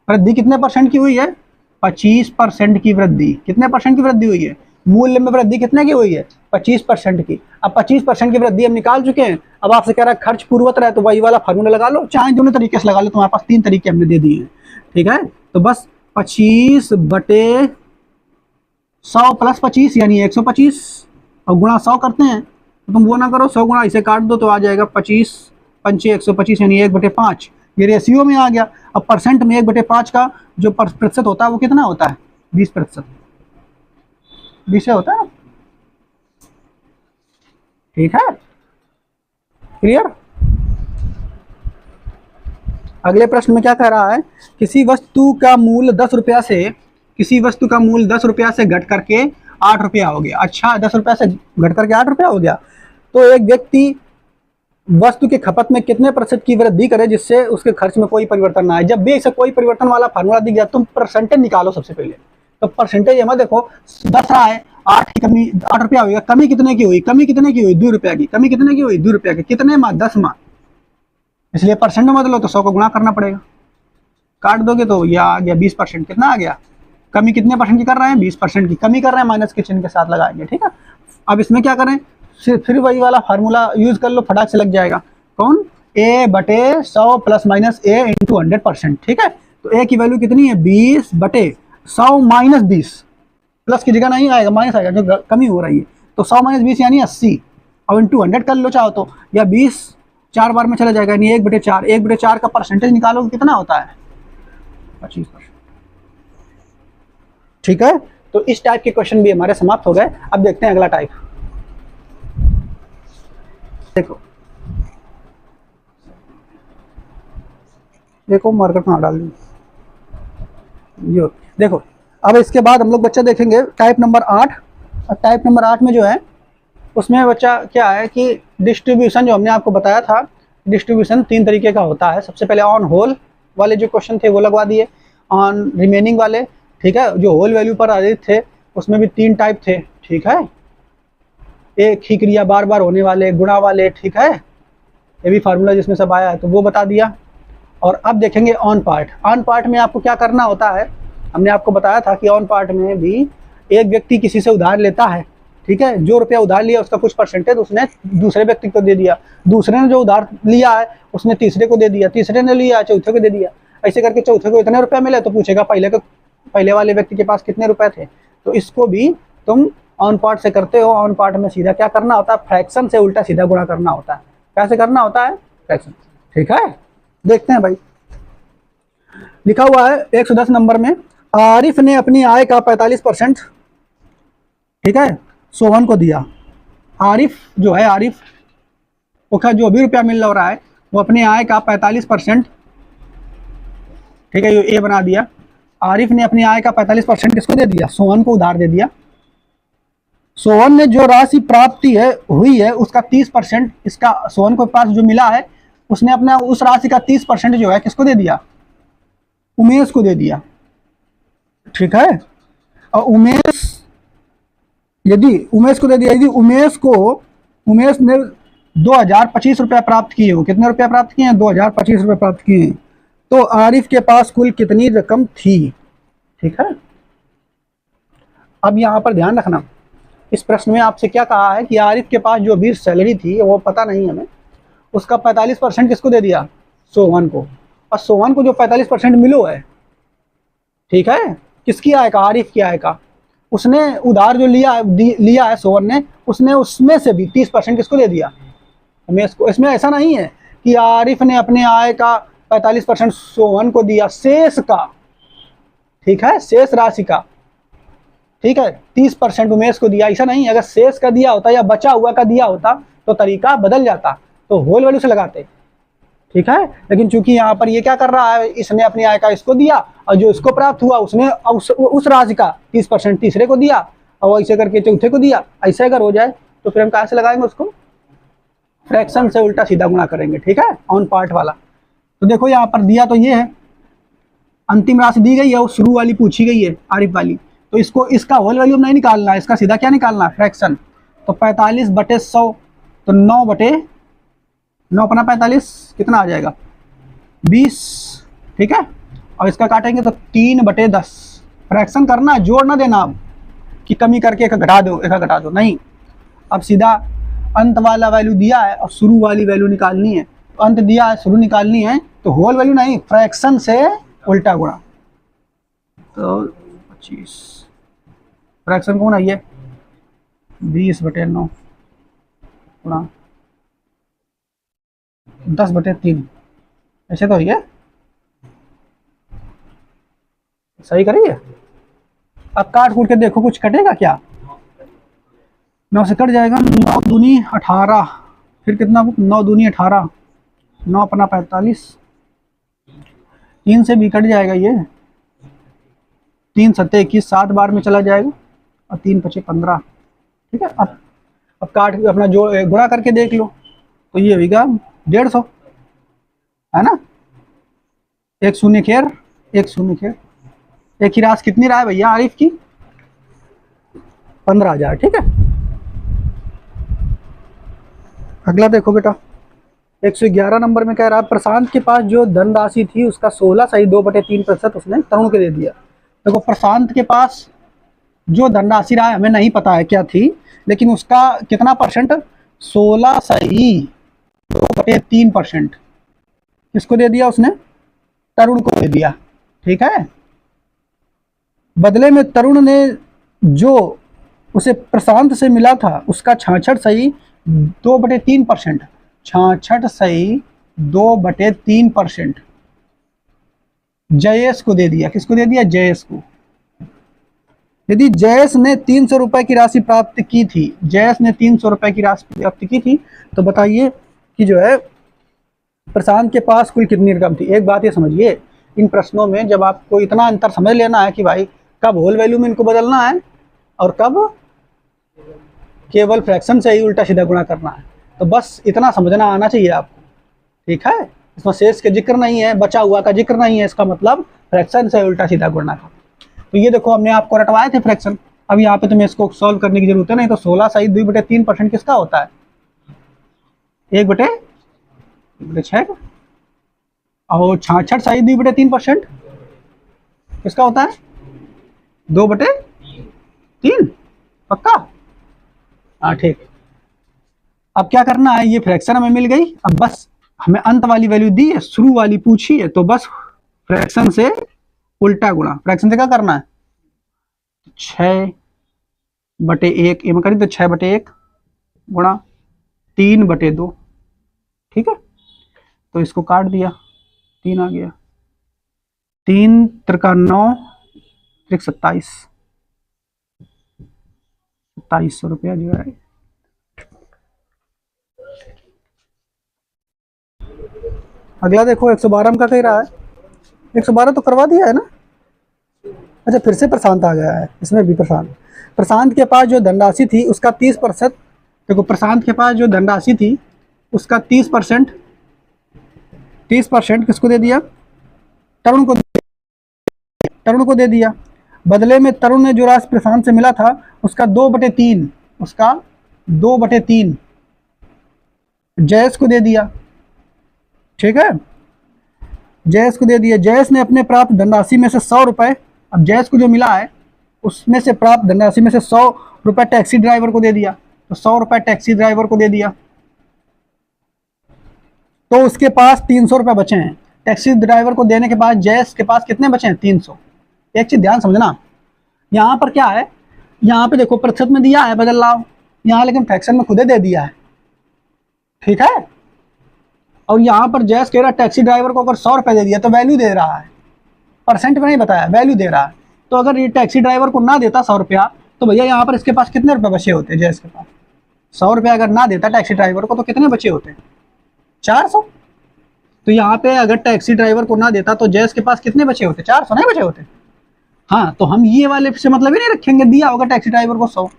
वृद्धि कितने % की हुई है, 25% की वृद्धि। कितने % की वृद्धि हुई है, मूल्य में वृद्धि कितने की हुई है, 25% की। अब 25% की वृद्धि हम निकाल चुके हैं। अब आपसे कह रहा है खर्च पूर्ववत रहे, तो वही वाला फार्मूला लगा लो, चाहे दोनों तरीके से लगा लो, तुम्हारे पास 3 तरीके हमने दे दिए हैं, ठीक है। तो बस 25/100 प्लस 25 यानी 125 और गुणा 100 करते हैं, तो तुम वो ना करो, 100 गुणा इसे काट दो तो आ जाएगा 25 पंचे 125 यानी 1/5। ये रेशियो में आ गया। अब % में 1/5 का जो प्रतिशत होता है वो कितना होता है, 20%। 20 होता है, ठीक है। क्लियर। अगले प्रश्न में क्या कह रहा है, किसी वस्तु का मूल्य 10 रुपया से घट करके 8 रुपया हो गया। अच्छा, 10 रुपया से घट करके 8 रुपया हो गया, तो एक व्यक्ति वस्तु की खपत में कितने % की वृद्धि करे जिससे उसके खर्च में कोई परिवर्तन ना आए। जब भी ऐसे कोई परिवर्तन वाला फार्मूला दिख जाए, तुम % निकालो सबसे पहले। तो % में देखो 10 रहा है, 8 की कमी, 8 रुपया हुआ, कमी कितने की हुई, 2 रुपया की। कमी कितने की हुई, 2 रुपया की। कितने माह, 10 माह, इसलिए % में बदलो तो 100 को गुणा करना पड़ेगा। काट दोगे तो यह आ गया 20%। कितना आ गया, कमी कितने % की कर रहे हैं, 20% की कमी कर रहे हैं, माइनस के चिन्ह के साथ लगाएंगे, ठीक है। अब इसमें क्या करें, फिर वही वाला फार्मूला यूज कर लो, फटाक से लग जाएगा। कौन, A/100 plus minus A into 100%, ठीक है। तो A की वैल्यू कितनी है, 20/100 माइनस 20, प्लस की जगह नहीं आएगा, माइनस आएगा, जो कमी हो रही है। तो 100 माइनस 20 यानी 80, और इंटू 100 कर लो चाहो तो, या 20 4 बार में चला जाएगा, यानी 1/4। 1/4 का % निकालोगे कितना होता है, 25%, ठीक है। तो इस टाइप के क्वेश्चन भी हमारे समाप्त हो गए। अब देखते हैं अगला टाइप। देखो मार्कर कहाँ डाल दी, यो देखो। अब इसके बाद हम लोग बच्चा देखेंगे टाइप नंबर 8। और टाइप नंबर 8 में जो है उसमें बच्चा क्या है कि डिस्ट्रीब्यूशन, जो हमने आपको बताया था, डिस्ट्रीब्यूशन 3 तरीके का होता है। सबसे पहले ऑन होल वाले जो क्वेश्चन थे वो लगवा दिए, ऑन रिमेनिंग वाले, ठीक है, जो होल वैल्यू पर आधारित थे उसमें भी 3 टाइप थे, ठीक है। एक ही क्रिया बार बार होने वाले, गुणा वाले, ठीक है। ये भी फार्मूला जिसमें सब आया है तो वो बता दिया। और अब देखेंगे ऑन पार्ट। ऑन पार्ट में आपको क्या करना होता है, हमने आपको बताया था कि ऑन पार्ट में भी एक व्यक्ति किसी से उधार लेता है, ठीक है। जो रुपया उधार लिया उसका कुछ % उसने दूसरे व्यक्ति को दे दिया, दूसरे ने जो उधार लिया है उसने तीसरे को दे दिया, तीसरे ने लिया चौथे को दे दिया, ऐसे करके चौथे को इतने रुपये मिले तो पूछेगा पहले वाले व्यक्ति के पास कितने रुपए थे। तो इसको भी तुम ऑन पार्ट से करते हो। ऑन पार्ट में सीधा क्या करना होता है, फ्रैक्शन से उल्टा सीधा गुणा करना होता है। कैसे करना होता है, फ्रैक्शन, ठीक है। देखते हैं भाई, लिखा हुआ है 110 नंबर में, आरिफ ने अपनी आय का 45%, ठीक है, सोहन को दिया। आरिफ जो है, आरिफ को जो भी रुपया मिल रहा है वो अपने आय का 45%, ठीक है, ये ए बना दिया। आरिफ ने अपनी आय का 45% किसको दे दिया, सोहन को उधार दे दिया। सोहन ने जो राशि प्राप्ति है हुई है उसका 30%, इसका सोहन को पास जो मिला है उसने अपना उस राशि का 30% जो है किसको दे दिया, उमेश को दे दिया, ठीक है। और यदि उमेश को दे दिया, यदि उमेश ने 2025 रुपया प्राप्त किए हो, कितने रुपया प्राप्त किए हैं? 2025 रुपये प्राप्त किए हैं। तो आरिफ के पास कुल कितनी रकम थी, ठीक है। अब यहाँ पर ध्यान रखना, इस प्रश्न में आपसे क्या कहा है कि आरिफ के पास जो अभी सैलरी थी वो पता नहीं हमें, उसका 45% किसको दे दिया? सोहन को। और सोहन को जो 45% मिलो है, ठीक है, किसकी आय का? आरिफ की आय का। उसने उधार जो लिया है सोहन ने, उसने उसमें से भी 30% किसको दे दिया? उमेश को। इसमें ऐसा नहीं है कि आरिफ ने अपने आय का 45% सोहन को दिया, शेष का, ठीक है, शेष राशि का, ठीक है, 30% उमेश को दिया, ऐसा नहीं। अगर शेष का दिया होता या बचा हुआ का दिया होता तो तरीका बदल जाता, तो होल वैल्यू से लगाते, ठीक है। लेकिन चूंकि यहाँ पर ये क्या कर रहा है, इसने अपनी आय का इसको दिया और जो इसको प्राप्त हुआ उसने उस राशि का 30% तीसरे को दिया और ऐसे करके चौथे को दिया। ऐसे अगर हो जाए तो फिर हम कहाँ से लगाएंगे उसको? फ्रैक्शन से उल्टा सीधा गुणा करेंगे, ठीक है, ऑन पार्ट वाला। तो देखो यहाँ पर दिया तो ये है, अंतिम राशि दी गई है, वो शुरू वाली पूछी गई है आरिफ वाली, तो इसका होल वैल्यू नहीं निकालना है, इसका सीधा क्या निकालना है? फ्रैक्शन। तो 45/100, तो 9 अपना 45 कितना आ जाएगा? 20, ठीक है। और इसका काटेंगे तो 3/10। फ्रैक्शन करना है, जोड़ ना देना अब कि कमी करके एक घटा दो, नहीं। अब सीधा अंत वाला वैल्यू दिया है और शुरू वाली वैल्यू निकालनी है। तो अंत दिया है, शुरू निकालनी है, तो होल वैल्यू नहीं, फ्रैक्शन से उल्टा गुणा। तो 25 फ्रैक्शन कौन है ये? 20/9 गुणा 10/3, ऐसे तो ये सही करिए। अब काट कूट के देखो कुछ कटेगा क्या? 9 से कट जाएगा, 9 दूनी 18, फिर कितना? 9 दूनी 18, 9 अपना 45, 3 से भी कट जाएगा ये, 3 7 21, 7 बार में चला जाएगा और 3 5 15, ठीक है। अब काट अपना जो गुणा करके देख लो, तो ये होगा 150, है ना। 1 शून्य खेर 1 शून्य खेर, एक ही राशि कितनी रहा है भैया आरिफ की? 15,000, ठीक है। अगला देखो बेटा, 111 नंबर में कह रहा है प्रशांत के पास जो धनराशि थी उसका 16.2/3% उसने तरुण को दे दिया। देखो प्रशांत के पास जो धनराशि रहा है हमें नहीं पता है क्या थी, लेकिन उसका कितना परसेंट? 16.2/3% किसको दे दिया उसने? तरुण को दे दिया, ठीक है। बदले में तरुण ने जो उसे प्रशांत से मिला था उसका 66.2/3%, 66.2/3% जयेश को दे दिया। किसको दे दिया? जयेश को। यदि जयेश ने 300 रुपए की राशि प्राप्त की थी, जयेश ने 300 रुपए की राशि प्राप्त की थी, तो बताइए कि जो है प्रशांत के पास कुल कितनी रकम थी। एक बात ये समझिए, इन प्रश्नों में जब आपको इतना अंतर समझ लेना है कि भाई कब होल वैल्यू में इनको बदलना है और कब केवल फ्रैक्शन से ही उल्टा सीधा गुणा करना है, तो बस इतना समझना आना चाहिए आपको, ठीक है। इसमें शेष का जिक्र नहीं है, बचा हुआ का जिक्र नहीं है, इसका मतलब फ्रैक्शन से उल्टा सीधा गुणा करना। तो ये देखो हमने आपको रटवाए थे फ्रैक्शन, अब यहाँ पे तुम्हें इसको सॉल्व करने की जरूरत है नहीं। तो 16/2/3% किसका होता है? 1/6 और 66/2/3% किसका होता है? 2/3, पक्का? हाँ ठीक। अब क्या करना है, ये फ्रैक्शन हमें मिल गई, अब बस हमें अंत वाली वैल्यू दी है, शुरू वाली पूछी है, तो बस फ्रैक्शन से उल्टा गुणा। फ्रैक्शन से क्या करना है? 6/1, ये मैं करी तो 6/1 गुणा 3/2, ठीक है। तो इसको काट दिया, 3 आ गया, 3 त्रिका 9, 27, 2700 रुपया जो है। अगला देखो 112 का कह रहा है, 112 तो करवा दिया है ना। अच्छा फिर से प्रशांत आ गया है, इसमें भी प्रशांत के पास जो धनराशि थी उसका 30%, देखो प्रशांत के पास जो धनराशि थी उसका 30% किसको दे दिया? तरुण को। तरुण को दे दिया। बदले में तरुण ने जो राशि प्रशांत से मिला था उसका 2/3, उसका 2/3 जयेश को दे दिया। ठीक है, जयेश को दे दिया। जयेश ने अपने प्राप्त धनराशि में से 100 रुपए, अब जयेश को जो मिला है उसमें से प्राप्त धनराशि में से 100 रुपए टैक्सी ड्राइवर को दे दिया। तो 100 रुपए टैक्सी ड्राइवर को दे दिया, तो उसके पास 300 रुपए बचे हैं। टैक्सी ड्राइवर को देने के बाद जयेश के पास कितने बचे हैं? 300। एक चीज ध्यान समझना, यहाँ पर क्या है, यहाँ पे देखो प्रतिशत में दिया है बदलाव, यहाँ लेकिन फ्रैक्शन में खुदे दे दिया है। ठीक है, और यहाँ पर जयेश कह रहा है टैक्सी ड्राइवर को अगर 100 रुपए दे दिया तो वैल्यू दे रहा है, परसेंट में नहीं बताया, वैल्यू दे रहा है। तो अगर ये टैक्सी ड्राइवर को ना देता 100 रुपया, तो भैया यहाँ पर इसके पास कितने रुपए बचे होते? जयेश के पास 100 रुपया अगर ना देता टैक्सी ड्राइवर को तो कितने बचे होते? 400। तो यहाँ पे अगर टैक्सी ड्राइवर को ना देता तो जयेश के पास कितने बचे होते? 400 नहीं बचे होते। हाँ, तो हम ये वाले से मतलब ही नहीं रखेंगे, दिया होगा टैक्सी ड्राइवर को 100,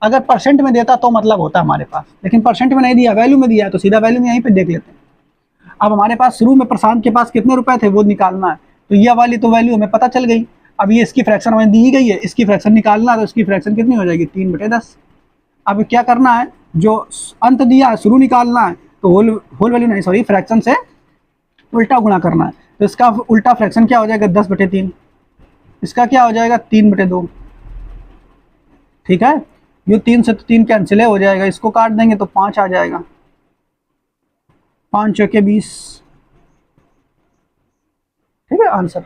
अगर परसेंट में देता तो मतलब होता हमारे पास, लेकिन परसेंट में नहीं दिया, वैल्यू में दिया है, तो सीधा वैल्यू में यहीं पे देख लेते हैं। अब हमारे पास शुरू में प्रशांत के पास कितने रुपए थे वो निकालना है, तो ये वाली तो वैल्यू हमें पता चल गई। अब ये इसकी फ्रैक्शन हमें दी गई है, इसकी फ्रैक्शन निकालना है, तो इसकी फ्रैक्शन कितनी हो जाएगी? 3/10। अब क्या करना है, जो अंत दिया है शुरू निकालना है, तो होल वैल्यू नहीं, सॉरी, फ्रैक्शन से उल्टा गुणा करना है। तो इसका उल्टा फ्रैक्शन क्या हो जाएगा? 10/3। इसका क्या हो जाएगा? 3/2। ठीक है, ये 3 से तो 3 कैंसिल हो जाएगा, इसको काट देंगे तो 5 आ जाएगा, 5 चौके 20। ठीक है, आंसर।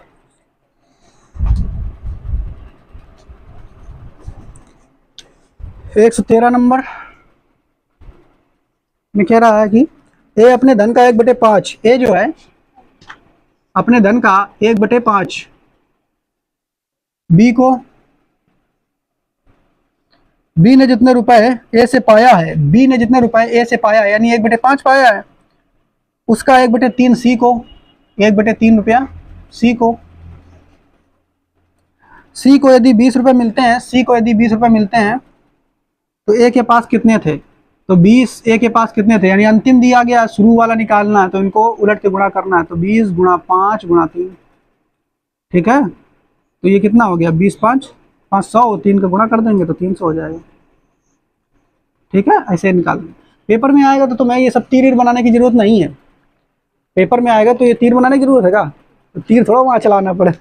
एक 113 नंबर में कह रहा है कि ए अपने धन का 1/5, ए जो है अपने धन का 1/5 बी को, बी ने जितने रुपए ए से पाया है, बी ने जितने रुपए ए से पाया है यानी 1/5 पाया है, उसका 1/3 सी को, 1/3 रुपया सी को। सी को यदि 20 रुपए मिलते हैं, सी को यदि 20 रुपए मिलते हैं तो ए के पास कितने थे? तो 20 ए के पास कितने थे, यानी अंतिम दिया गया, शुरू वाला निकालना है, तो इनको उलट के गुणा करना है, तो 20 गुणा 5 गुणा 3। ठीक है, तो ये कितना हो गया? 20 5 500, 3 का गुणा कर देंगे तो 300 हो जाएगा। ठीक है, ऐसे निकाल देंगे। पेपर में आएगा तो तुम्हें ये सब तीर बनाने की जरूरत नहीं है, पेपर में आएगा तो ये तीर बनाने की जरूरत है क्या? तो तीर थोड़ा वहाँ चलाना पड़े,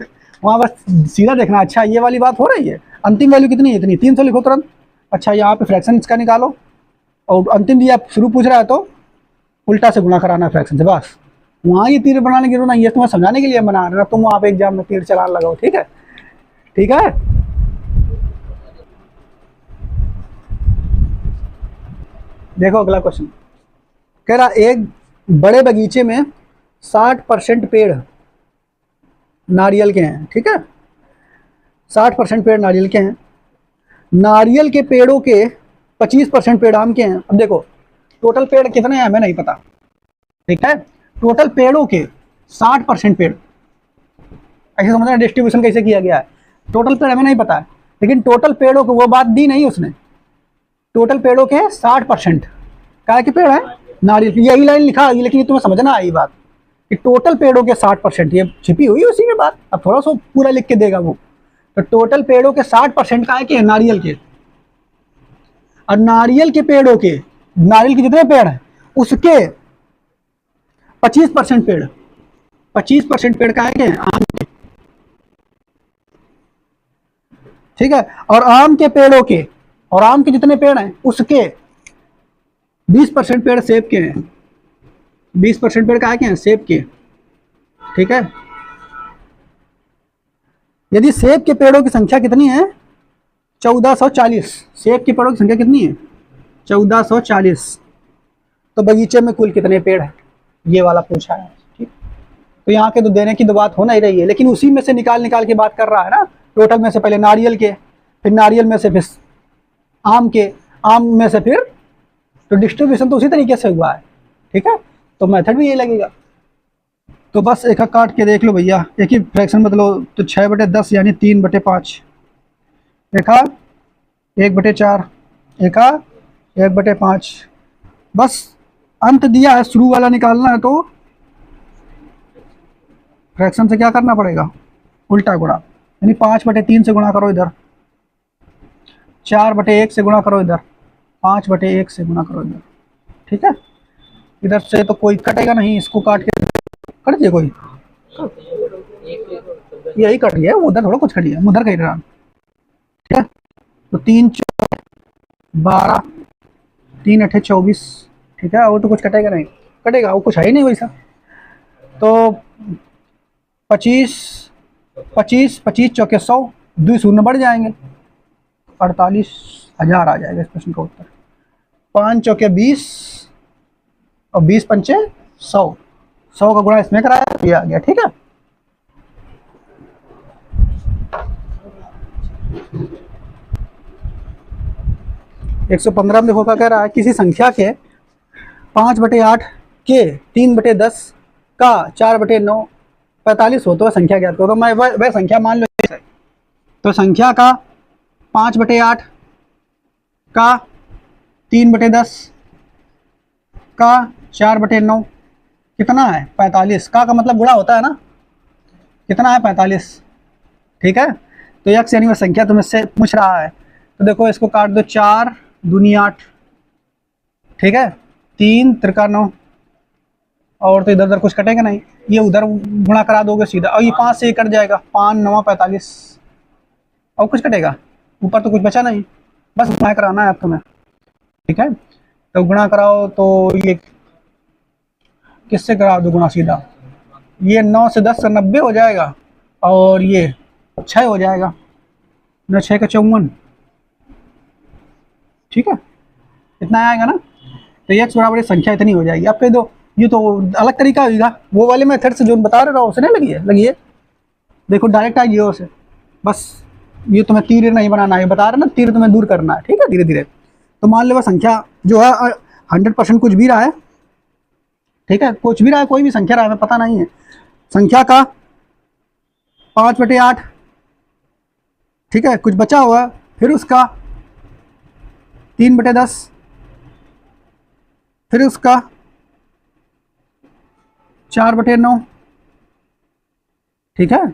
वहाँ बस सीधा देखना, अच्छा ये वाली बात हो रही है, अंतिम वैल्यू कितनी है? इतनी, 300 लिखो तुरंत। अच्छा, यहाँ पे फ्रैक्शन इसका निकालो, और अंतिम दिया शुरू पूछ रहा है तो उल्टा से गुणा कराना है फ्रैक्शन से, बस। वहाँ ये तीर बनाने की जरूरत नहीं है, तुम्हें समझाने के लिए बना रहे, तुम वहाँ पे एग्जाम में तीर चलाने लगाओ। ठीक है, ठीक है। देखो अगला क्वेश्चन कह रहा, एक बड़े बगीचे में 60% पेड़ नारियल के हैं। ठीक है, 60% पेड़ नारियल के हैं, नारियल के पेड़ों के 25% पेड़ आम के हैं। अब देखो टोटल पेड़ कितने हैं हमें नहीं पता। ठीक है, टोटल पेड़ों के 60% पेड़, ऐसे समझना डिस्ट्रीब्यूशन कैसे किया गया है। टोटल पेड़ हमें नहीं पता है, लेकिन टोटल पेड़ों को वो बात दी नहीं उसने, टोटल पेड़ों के 60% क्या के पेड़ है? नारियल की। यही लाइन लिखा है, लेकिन तुम्हें समझना है ये बात कि टोटल पेड़ों के 60%, ये छिपी हुई उसी में बात, अब थोड़ा सा पूरा लिख के देगा वो। तो टोटल पेड़ों के 60% का है कि नारियल के, और नारियल के पेड़ों के, नारियल के जितने पेड़ हैं उसके 25% पेड़, 25% पेड़ का है कि आम के। ठीक है, और आम के पेड़ों के, और आम के जितने पेड़ हैं उसके 20% पेड़ सेब के हैं, 20% पेड़ का है क्या? सेब के। ठीक है, यदि सेब के पेड़ों की संख्या कितनी है? 1440। सेब के पेड़ों की संख्या कितनी है? 1440। तो बगीचे में कुल कितने पेड़ हैं, ये वाला पूछा है। ठीक, तो यहाँ के तो देने की तो बात हो नहीं रही है, लेकिन उसी में से निकाल के बात कर रहा है ना। टोटल में से पहले नारियल के, फिर नारियल में से फिर आम के, आम में से फिर, तो डिस्ट्रीब्यूशन तो उसी तरीके से हुआ है। ठीक है, तो मेथड भी यही लगेगा। तो बस एक काट के देख लो भैया, एक ही फ्रैक्शन बदलो, तो 6/10 यानी 3/5, एक 1/4, एक 1/5। बस अंत दिया है, शुरू वाला निकालना है, तो फ्रैक्शन से क्या करना पड़ेगा? उल्टा गुणा। यानी 5/3 से गुणा करो इधर, 4/1 से गुणा करो इधर, 5/1 से गुणा करो इधर। ठीक है, इधर से तो कोई कटेगा नहीं, इसको काट के कट दिया कोई, यही कट गया, उधर थोड़ा कुछ कट गया, उधर कहीं रहा। ठीक है, तो 3 4 12, 3 8 24। ठीक है, और तो कुछ कटेगा नहीं, कटेगा वो कुछ है ही नहीं वैसा। तो 25 25 25 चौके 100, 2 शून्य बढ़ जाएंगे, 48,000 आ जाएगा इस प्रश्न का उत्तर। 5 चौके 20 और 20 पंचे 100, 100 का गुणा इसमें कराया तो ये आ गया। ठीक है, एक 115 में देखो क्या कह रहा है, किसी संख्या के 5/8 के 3/10 का 4/9 45 हो तो संख्या ज्ञात करो। तो मैं वह संख्या मान लो, तो संख्या का 5/8 का 3/10 का 4/9 कितना है 45, का मतलब गुणा होता है ना, कितना है 45। ठीक है, तो यक्ष यानी वह संख्या तुम्हें से पूछ रहा है। तो देखो इसको काट दो, 4 दूनी 8, ठीक है, 3 त्रिका 9, और तो इधर उधर कुछ कटेगा नहीं, ये उधर गुणा करा दोगे सीधा, और ये 5 से कट जाएगा, 5 9 45, और कुछ कटेगा ऊपर तो कुछ बचा नहीं, बस गुणा कराना है अब तुम्हें। ठीक है, तो गुणा कराओ, तो ये किससे करा दो गुणा सीधा, ये 9 से 10 से 90 हो जाएगा, और ये 6 हो जाएगा, 9 6 का 54। ठीक है, इतना आएगा ना, तो x बराबर संख्या इतनी हो जाएगी। आप कह दो ये तो अलग तरीका होगा, वो वाले मेथड से जो बता रहा हूँ उसे नहीं लगी है, देखो डायरेक्ट आइए उसे, बस ये तुम्हें तीर नहीं बनाना है, बता रहे ना, तीर तुम्हें दूर करना है। ठीक है, धीरे धीरे। तो मान लो वह संख्या जो है 100% कुछ भी रहा है, ठीक है, कुछ भी रहा है, कोई भी संख्या रहा है, पता नहीं है, संख्या का 5/8, ठीक है, कुछ बचा हुआ है, फिर उसका 3/10, फिर उसका 4/9। ठीक है,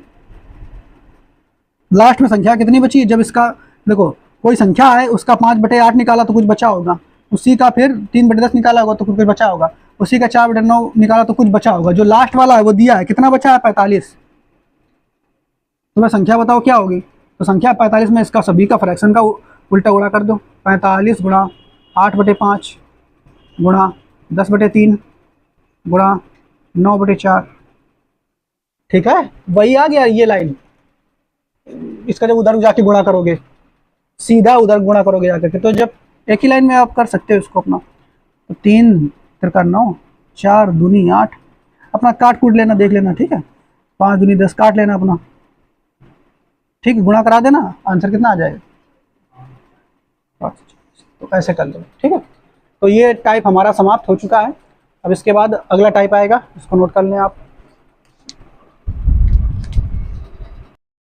लास्ट में संख्या कितनी बची, जब इसका देखो कोई संख्या है उसका 5/8 निकाला तो कुछ बचा होगा, उसी का फिर 3/10 निकाला होगा तो कुछ बचा होगा, उसी का 4/9 निकाला तो कुछ बचा होगा, जो लास्ट वाला है वो दिया है, कितना बचा है 45। तो मैं संख्या बताओ क्या होगी, तो संख्या 45 में इसका सभी का फ्रैक्शन का उल्टा गुणा कर दो, 45 गुणा 8/5 गुणा 10/3 गुणा 9/4। ठीक है, वही आ गया ये लाइन, इसका जब उधर जाके गुणा करोगे, सीधा उधर गुणा करोगे जाकर के, तो जब एक ही लाइन में आप कर सकते हो इसको अपना, तो 3 त्रिका 9, 4 दूनी 8, अपना काट कूट लेना, देख लेना। ठीक है, 5 दूनी 10 काट लेना अपना, ठीक है, गुणा करा देना, आंसर कितना आ जाएगा। तो ऐसे कर लो। ठीक है, तो ये टाइप हमारा समाप्त हो चुका है। अब इसके बाद अगला टाइप आएगा, इसको नोट कर लें आप।